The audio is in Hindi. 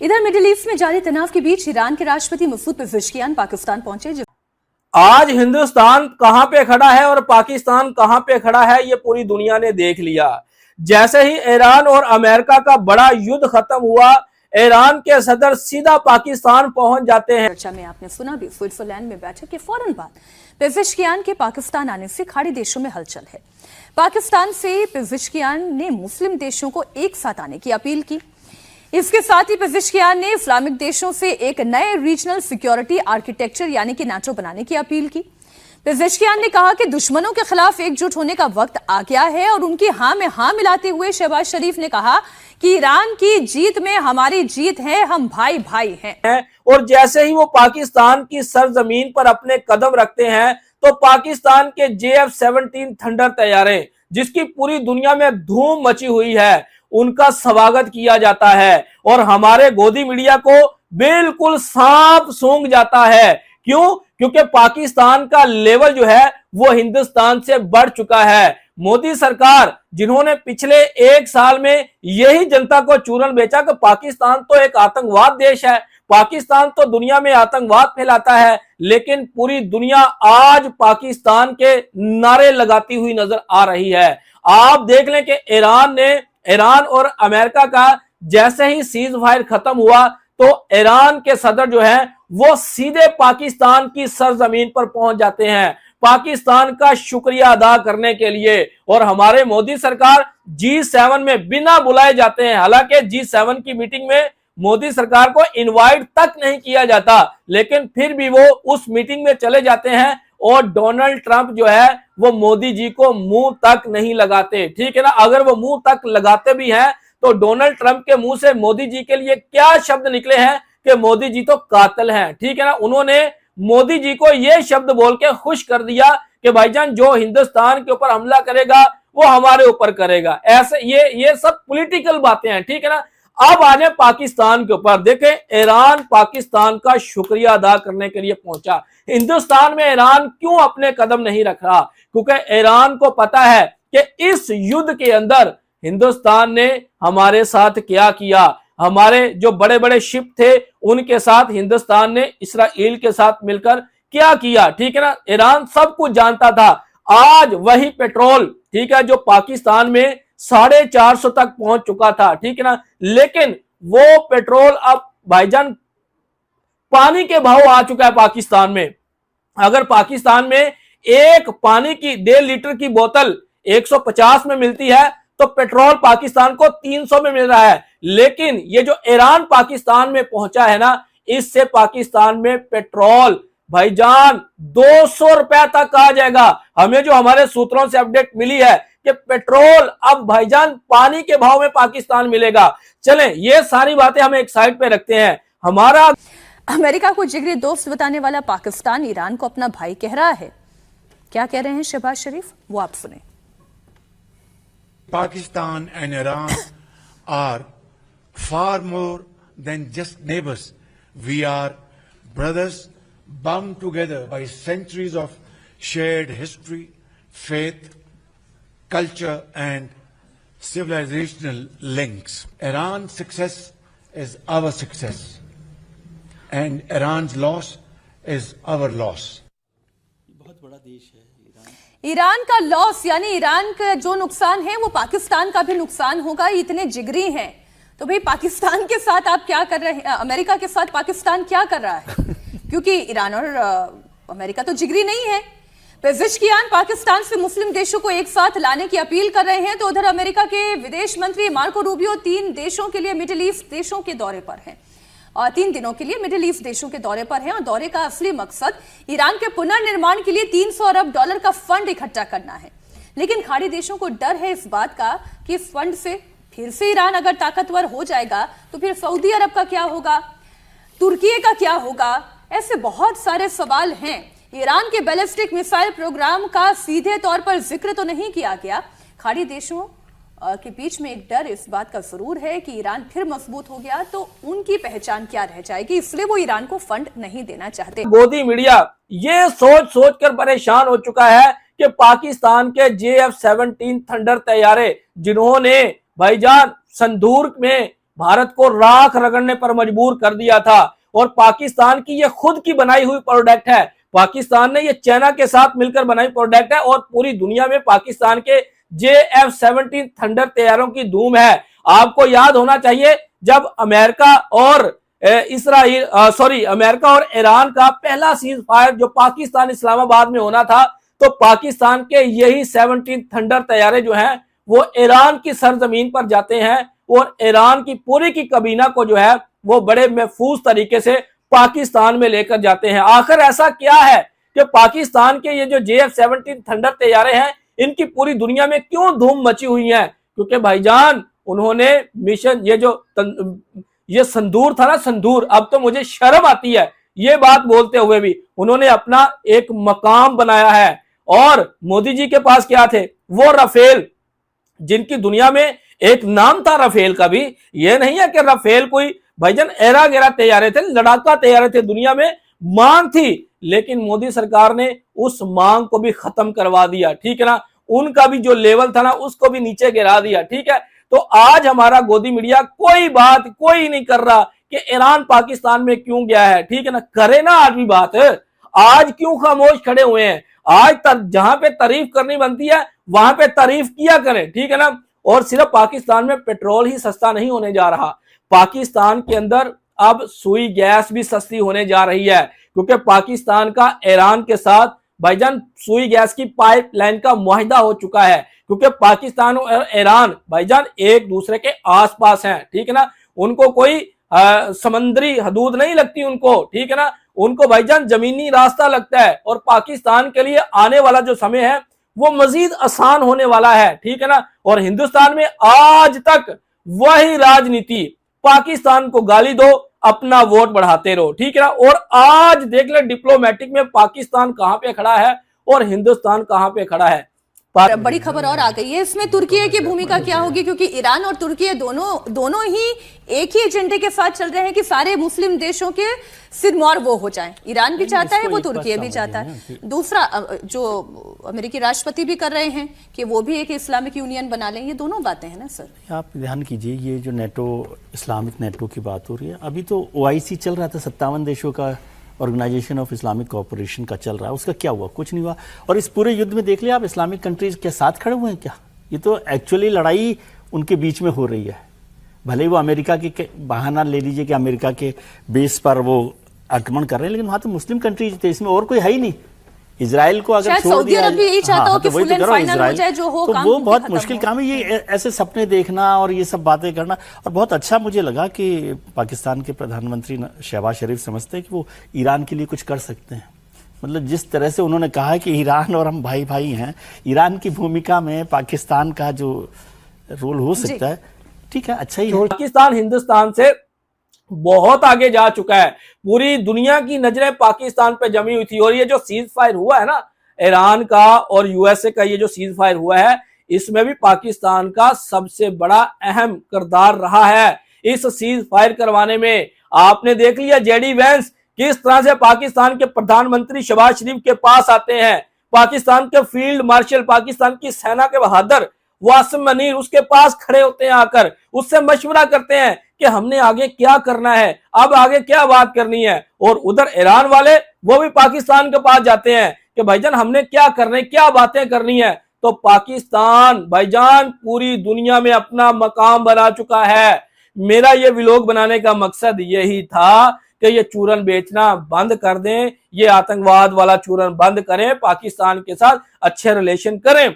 इधर मिडिल ईस्ट में जारी तनाव के बीच ईरान के राष्ट्रपति मसूद पेजेश्कियान पाकिस्तान पहुंचे। आज हिंदुस्तान कहां पे खड़ा है और पाकिस्तान कहां पे खड़ा है ये पूरी दुनिया ने देख लिया। जैसे ही ईरान और अमेरिका का बड़ा युद्ध खत्म हुआ, ईरान के सदर सीधा पाकिस्तान पहुंच जाते हैं। चर्चा में आपने सुना भी, स्विट्जरलैंड में बैठक के फौरन बाद पेजेश्कियान के पाकिस्तान आने से खाड़ी देशों में हलचल है। पाकिस्तान से पेजेश्कियान ने मुस्लिम देशों को एक साथ आने की अपील की। इसके साथ ही पेजेश्कियान ने इस्लामिक देशों से एक नए रीजनल सिक्योरिटी आर्किटेक्चर यानी कि नाटो बनाने की अपील की। पेजेश्कियान ने कहा कि दुश्मनों के खिलाफ एकजुट होने का वक्त आ गया है और उनकी हां में हां मिलाते हुए शहबाज शरीफ ने कहा कि ईरान की जीत में हमारी जीत है, हम भाई भाई हैं। और जैसे ही वो पाकिस्तान की सरजमीन पर अपने कदम रखते हैं तो पाकिस्तान के JF-17 थंडर तैयारे, जिसकी पूरी दुनिया में धूम मची हुई है, उनका स्वागत किया जाता है और हमारे गोदी मीडिया को बिल्कुल सांप सूंघ जाता है। क्यों? क्योंकि पाकिस्तान का लेवल जो है वो हिंदुस्तान से बढ़ चुका है। मोदी सरकार जिन्होंने पिछले एक साल में यही जनता को चूरन बेचा कि पाकिस्तान तो एक आतंकवाद देश है, पाकिस्तान तो दुनिया में आतंकवाद फैलाता है, लेकिन पूरी दुनिया आज पाकिस्तान के नारे लगाती हुई नजर आ रही है। आप देख लें कि ईरान और अमेरिका का जैसे ही सीज फायर खत्म हुआ तो ईरान के सदर जो है वो सीधे पाकिस्तान की सरजमीन पर पहुंच जाते हैं पाकिस्तान का शुक्रिया अदा करने के लिए। और हमारे मोदी सरकार G7 में बिना बुलाए जाते हैं। हालांकि G7 की मीटिंग में मोदी सरकार को इनवाइट तक नहीं किया जाता, लेकिन फिर भी वो उस मीटिंग में चले जाते हैं और डोनाल्ड ट्रंप जो है वो मोदी जी को मुंह तक नहीं लगाते। ठीक है ना, अगर वो मुंह तक लगाते भी हैं तो डोनाल्ड ट्रंप के मुंह से मोदी जी के लिए क्या शब्द निकले हैं कि मोदी जी तो कातिल हैं। ठीक है ना, उन्होंने मोदी जी को ये शब्द बोल के खुश कर दिया कि भाईजान जो हिंदुस्तान के ऊपर हमला करेगा वो हमारे ऊपर करेगा। ऐसे ये सब पॉलिटिकल बातें हैं। ठीक है ना, अब आ जाए पाकिस्तान के ऊपर। देखें, ईरान पाकिस्तान का शुक्रिया अदा करने के लिए पहुंचा। हिंदुस्तान में ईरान क्यों अपने कदम नहीं रख रहा? क्योंकि ईरान को पता है कि इस युद्ध के अंदर हिंदुस्तान ने हमारे साथ क्या किया। हमारे जो बड़े बड़े शिप थे उनके साथ हिंदुस्तान ने इस्राइल के साथ मिलकर क्या किया। ठीक है ना, ईरान सब कुछ जानता था। आज वही पेट्रोल, ठीक है, जो पाकिस्तान में 450 तक पहुंच चुका था, ठीक है ना, लेकिन वो पेट्रोल अब भाईजान पानी के भाव आ चुका है पाकिस्तान में। अगर पाकिस्तान में एक पानी की 1.5 लीटर की बोतल 150 में मिलती है तो पेट्रोल पाकिस्तान को 300 में मिल रहा है। लेकिन ये जो ईरान पाकिस्तान में पहुंचा है ना, इससे पाकिस्तान में पेट्रोल भाईजान 200 रुपया तक आ जाएगा। हमें जो हमारे सूत्रों से अपडेट मिली है कि पेट्रोल अब भाईजान पानी के भाव में पाकिस्तान मिलेगा। चलें, ये सारी बातें हम एक साइड पे रखते हैं। हमारा अमेरिका को जिगरी दोस्त बताने वाला पाकिस्तान ईरान को अपना भाई कह रहा है। क्या कह रहे हैं शहबाज शरीफ, वो आप सुने। Pakistan and Iran are far more than just neighbors. We are brothers bound together by centuries of shared history, faith, culture and civilizational links. Iran's success is our success and Iran's loss is our loss. बहुत बड़ा देश है ईरान का लॉस यानी ईरान का जो नुकसान है वो पाकिस्तान का भी नुकसान होगा। इतने जिगरी हैं तो भाई पाकिस्तान के साथ आप क्या कर रहे हैं, अमेरिका के साथ पाकिस्तान क्या कर रहा है? क्योंकि ईरान और अमेरिका तो जिगरी नहीं है। पेजेश्कियान पाकिस्तान से मुस्लिम देशों को एक साथ लाने की अपील कर रहे हैं तो उधर अमेरिका के विदेश मंत्री मार्को रूबियो 3 देशों के लिए मिडिल ईस्ट देशों के दौरे पर हैं और 3 दिनों के लिए मिडिल ईस्ट देशों के दौरे पर हैं और दौरे का असली मकसद ईरान के पुनर्निर्माण के लिए $300 अरब का फंड इकट्ठा करना है। लेकिन खाड़ी देशों को डर है इस बात का कि इस फंड से फिर से ईरान अगर ताकतवर हो जाएगा तो फिर सऊदी अरब का क्या होगा, तुर्की का क्या होगा, ऐसे बहुत सारे सवाल हैं। ईरान के बैलिस्टिक मिसाइल प्रोग्राम का सीधे तौर पर जिक्र तो नहीं किया गया। खाड़ी देशों के बीच में एक डर इस बात का जरूर है कि ईरान फिर मजबूत हो गया तो उनकी पहचान क्या रह जाएगी, इसलिए वो ईरान को फंड नहीं देना चाहते। गोदी मीडिया ये सोच कर परेशान हो चुका है कि पाकिस्तान के JF-17 थंडर तैयारे जिन्होंने भाईजान संदूर में भारत को राख रगड़ने पर मजबूर कर दिया था। और पाकिस्तान की ये खुद की बनाई हुई प्रोडक्ट है, पाकिस्तान ने ये चाइना के साथ मिलकर बनाई प्रोडक्ट है और पूरी दुनिया में पाकिस्तान के JF-17 थंडर तैयारों की धूम है। आपको याद होना चाहिए जब अमेरिका और अमेरिका और ईरान का पहला सीज फायर जो पाकिस्तान इस्लामाबाद में होना था, तो पाकिस्तान के यही 17 थंडर तैयारे जो हैं वो ईरान की सरजमीन पर जाते हैं और ईरान की पूरी की कबीना को जो है वो बड़े महफूज तरीके से पाकिस्तान में लेकर जाते हैं। आखिर ऐसा क्या है कि पाकिस्तान के ये जो JF-17 थंडर तैयारे हैं इनकी पूरी दुनिया में क्यों धूम मची हुई है? क्योंकि भाईजान उन्होंने मिशन ये संदूर था ना, संदूर, अब तो मुझे शर्म आती है ये बात बोलते हुए भी, उन्होंने अपना एक मकाम बनाया है। और मोदी जी के पास क्या थे? वो राफेल, जिनकी दुनिया में एक नाम था राफेल का भी, ये नहीं है कि राफेल कोई भाईजान एरा गेरा तैयारे थे, लड़ाका तैयारे थे, दुनिया में मांग थी, लेकिन मोदी सरकार ने उस मांग को भी खत्म करवा दिया, ठीक है ना, उनका भी जो लेवल था ना उसको भी नीचे गिरा दिया, ठीक है। तो आज हमारा गोदी मीडिया कोई नहीं कर रहा कि ईरान पाकिस्तान में क्यों गया है, ठीक है ना, करे ना आज भी बात। आज क्यों खामोश खड़े हुए हैं? आज जहां पे तारीफ करनी बनती है वहां पे तारीफ किया करें, ठीक है ना। और सिर्फ पाकिस्तान में पेट्रोल ही सस्ता नहीं होने जा रहा, पाकिस्तान के अंदर अब सुई गैस भी सस्ती होने जा रही है, क्योंकि पाकिस्तान का ईरान के साथ भाईजान सुई गैस की पाइपलाइन का मुआहिदा हो चुका है, क्योंकि पाकिस्तान और ईरान भाईजान एक दूसरे के आसपास हैं, ठीक है ना, उनको कोई समंदरी हदूद नहीं लगती उनको, ठीक है ना, उनको भाईजान जमीनी रास्ता लगता है। और पाकिस्तान के लिए आने वाला जो समय है वो मजीद आसान होने वाला है, ठीक है ना। और हिंदुस्तान में आज तक वही राजनीति, पाकिस्तान को गाली दो, अपना वोट बढ़ाते रहो, ठीक है ना। और आज देख ले डिप्लोमेटिक में पाकिस्तान कहां पे खड़ा है और हिंदुस्तान कहां पे खड़ा है। बड़ी खबर और आ गई है, इसमें तुर्की की भूमिका क्या होगी? क्योंकि ईरान और तुर्की दोनों ही एक ही एजेंडे के साथ चल रहे हैं कि सारे मुस्लिम देशों के सिरमौर वो हो जाएं। ईरान भी चाहता है, वो तुर्की भी चाहता है। दूसरा जो अमेरिकी राष्ट्रपति भी कर रहे हैं कि वो भी एक इस्लामिक यूनियन बना लें, ये दोनों बातें हैं ना सर। आप ध्यान कीजिए, ये जो नेटो, इस्लामिक नेटो की बात हो रही है, अभी तो OIC चल रहा था, 57 देशों का ऑर्गेनाइजेशन ऑफ इस्लामिक कोऑपरेशन का चल रहा है, उसका क्या हुआ? कुछ नहीं हुआ। और इस पूरे युद्ध में देख लिया आप, इस्लामिक कंट्रीज के साथ खड़े हुए हैं क्या? ये तो एक्चुअली लड़ाई उनके बीच में हो रही है। भले ही वो अमेरिका के बहाना ले लीजिए कि अमेरिका के बेस पर वो आक्रमण कर रहे हैं, लेकिन वहां तो मुस्लिम कंट्रीज थे, इसमें और कोई है ही नहीं। इजराइल को अगर छोड़ दिया, तो वो बहुत मुश्किल काम है। ये ऐसे सपने देखना और ये सब बातें करना। और बहुत अच्छा मुझे लगा कि पाकिस्तान के प्रधानमंत्री शहबाज शरीफ समझते हैं कि वो ईरान के लिए कुछ कर सकते हैं। मतलब जिस तरह से उन्होंने कहा कि ईरान और हम भाई भाई हैं, ईरान की भूमिका में पाकिस्तान का जो रोल हो सकता है, ठीक है, अच्छा ही है। पाकिस्तान हिंदुस्तान से बहुत आगे जा चुका है, पूरी दुनिया की नजरें पाकिस्तान पे जमी हुई थी। और ये जो सीज फायर हुआ है ना ईरान का और USA का, ये जो सीज फायर हुआ है, इसमें भी पाकिस्तान का सबसे बड़ा अहम किरदार रहा है। इस सीज फायर करवाने में आपने देख लिया JD वैंस किस तरह से पाकिस्तान के प्रधानमंत्री शहबाज शरीफ के पास आते हैं, पाकिस्तान के फील्ड मार्शल, पाकिस्तान की सेना के बहादुर वासिम मनीर उसके पास खड़े होते हैं, आकर उससे मशवरा करते हैं कि हमने आगे क्या करना है, अब आगे क्या बात करनी है। और उधर ईरान वाले वो भी पाकिस्तान के पास जाते हैं कि भाईजान हमने क्या करना है, क्या बातें करनी है। तो पाकिस्तान भाईजान पूरी दुनिया में अपना मकाम बना चुका है। मेरा ये व्लॉग बनाने का मकसद यही था कि ये चूरन बेचना बंद कर दें, ये आतंकवाद वाला चूरन बंद करें, पाकिस्तान के साथ अच्छे रिलेशन करें।